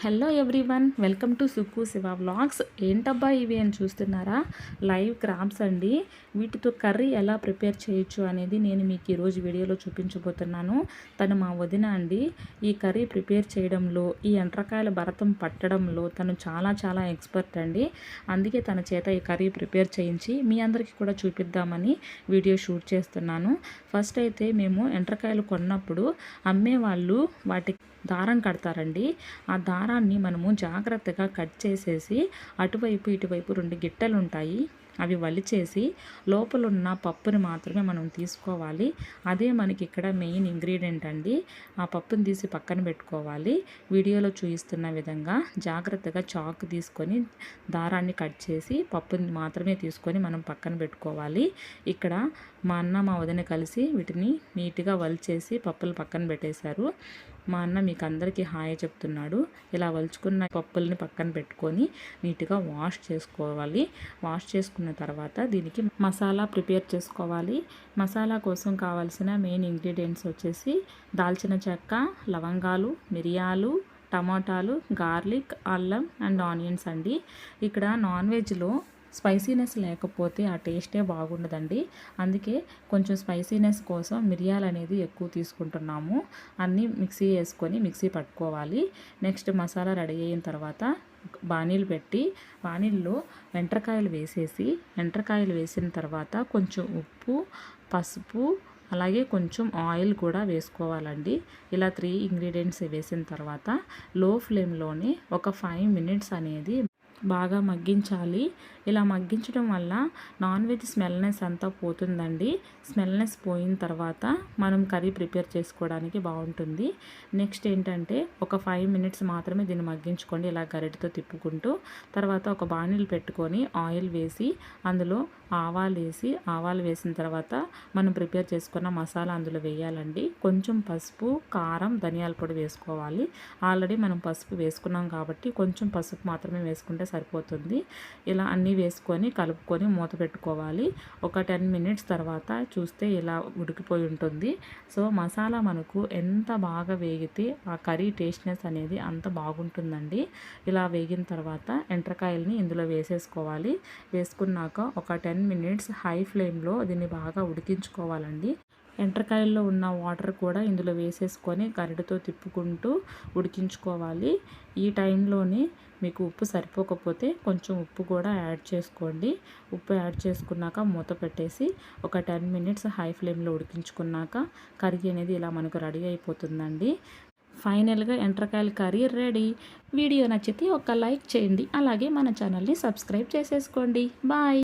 Hello everyone, welcome to Sukku Shiva vlogs. ఏంటబ్బా ఇవి అని చూస్తున్నారా? లైవ్ క్రాబ్స్ అండి. వీటితో కర్రీ ఎలా ప్రిపేర్ చేయొచ్చు అనేది నేను మీకు ఈరోజు వీడియోలో చూపించబోతున్నాను. తను మా వదిన అండి. ఈ కర్రీ ప్రిపేర్ చేయడంలో, ఈ ఎండ్రకాయల భరతం పట్టడంలో తను చాలా ఎక్స్పర్ట్ అండి. అందుకే తన చేత ఈ కర్రీ ప్రిపేర్ చేయించి మీ అందరికీ కూడా చూపిద్దామని వీడియో షూట్ చేస్తున్నాను. ఫస్ట్ అయితే మేము ఎండ్రకాయలు కొన్నప్పుడు అమ్మేవాళ్ళు వాటి దారం కడతారండి. ఆ దారాన్ని మనము జాగ్రత్తగా కట్ చేసేసి అటువైపు ఇటువైపు 2 గిట్టలు ఉంటాయి, అవి వలిచేసి లోపల ఉన్న పప్పుని మాత్రమే మనం తీసుకోవాలి. అదే మనకి ఇక్కడ మెయిన్ ఇంగ్రీడియంట్ అండి. ఆ పప్పుని తీసి పక్కన పెట్టుకోవాలి. వీడియోలో చూపిస్తున్న విధంగా జాగ్రత్తగా చాకు తీసుకొని దారాన్ని కట్ చేసి పప్పుని మాత్రమే తీసుకొని మనం పక్కన పెట్టుకోవాలి. ఇక్కడ మా అన్న మా వదిన కలిసి వీటిని నీట్గా వలిచేసి పప్పులు పక్కన పెట్టేశారు. మా అన్న మీకు అందరికీ హాయ్ చెప్తున్నాడు. ఇలా వలుచుకున్న పప్పుల్ని పక్కన పెట్టుకొని నీట్గా వాష్ చేసుకోవాలి. వాష్ చేసుకున్న తర్వాత దీనికి మసాలా ప్రిపేర్ చేసుకోవాలి. మసాలా కోసం కావాల్సిన మెయిన్ ఇంగ్రీడియంట్స్ వచ్చేసి దాల్చిన చెక్క, లవంగాలు, మిరియాలు, టమాటాలు, గార్లిక్, అల్లం అండ్ ఆనియన్స్ అండి. ఇక్కడ నాన్ వెజ్లో స్పైసీనెస్ లేకపోతే ఆ టేస్టే బాగుండదండి. అందుకే కొంచెం స్పైసీనెస్ కోసం మిరియాలు అనేది ఎక్కువ తీసుకుంటున్నాము. అన్నీ మిక్సీ వేసుకొని మిక్సీ పట్టుకోవాలి. నెక్స్ట్ మసాలా రెడీ అయిన తర్వాత బాణీలు పెట్టి బాణీల్లో వెంట్రకాయలు వేసిన తర్వాత కొంచెం ఉప్పు, పసుపు, అలాగే కొంచెం ఆయిల్ కూడా వేసుకోవాలండి. ఇలా 3 ఇంగ్రీడియంట్స్ వేసిన తర్వాత లో ఫ్లేమ్లోనే ఒక 5 మినిట్స్ అనేది బాగా మగ్గించాలి. ఇలా మగ్గించడం వల్ల నాన్ వెజ్ స్మెల్నెస్ అంతా పోతుందండి. స్మెల్నెస్ పోయిన తర్వాత మనం కర్రీ ప్రిపేర్ చేసుకోవడానికి బాగుంటుంది. నెక్స్ట్ ఏంటంటే ఒక 5 మినిట్స్ మాత్రమే దీన్ని మగ్గించుకోండి, ఇలా గరిటెతో తిప్పుకుంటూ. తర్వాత ఒక బాణీలు పెట్టుకొని ఆయిల్ వేసి అందులో ఆవాలు వేసిన తర్వాత మనం ప్రిపేర్ చేసుకున్న మసాలా అందులో వేయాలండి. కొంచెం పసుపు, కారం, ధనియాల పొడి వేసుకోవాలి. ఆల్రెడీ మనం పసుపు వేసుకున్నాం కాబట్టి కొంచెం పసుపు మాత్రమే వేసుకుంటే సరిపోతుంది. ఇలా అన్నీ వేసుకొని కలుపుకొని మూత పెట్టుకోవాలి. ఒక 10 మినిట్స్ తర్వాత చూస్తే ఇలా ఉడికిపోయి ఉంటుంది. సో మసాలా మనకు ఎంత బాగా వేగితే ఆ కర్రీ టేస్ట్నెస్ అనేది అంత బాగుంటుందండి. ఇలా వేగిన తర్వాత ఎండ్రకాయలని ఇందులో వేసేసుకోవాలి. వేసుకున్నాక ఒక 10 మినిట్స్ హై ఫ్లేమ్లో దీన్ని బాగా ఉడికించుకోవాలండి. ఎండ్రకాయల్లో ఉన్న వాటర్ కూడా ఇందులో వేసేసుకొని గరిటెతో తిప్పుకుంటూ ఉడికించుకోవాలి. ఈ టైంలోనే మీకు ఉప్పు సరిపోకపోతే కొంచెం ఉప్పు కూడా యాడ్ చేసుకోండి. ఉప్పు యాడ్ చేసుకున్నాక మూత పెట్టేసి ఒక 10 మినిట్స్ హై ఫ్లేమ్లో ఉడికించుకున్నాక కర్రీ అనేది ఇలా మనకు రెడీ అయిపోతుందండి. ఫైనల్గా ఎండ్రకాయల కర్రీ రెడీ. వీడియో నచ్చితే ఒక లైక్ చేయండి. అలాగే మన ఛానల్ని సబ్స్క్రైబ్ చేసేసుకోండి. బాయ్.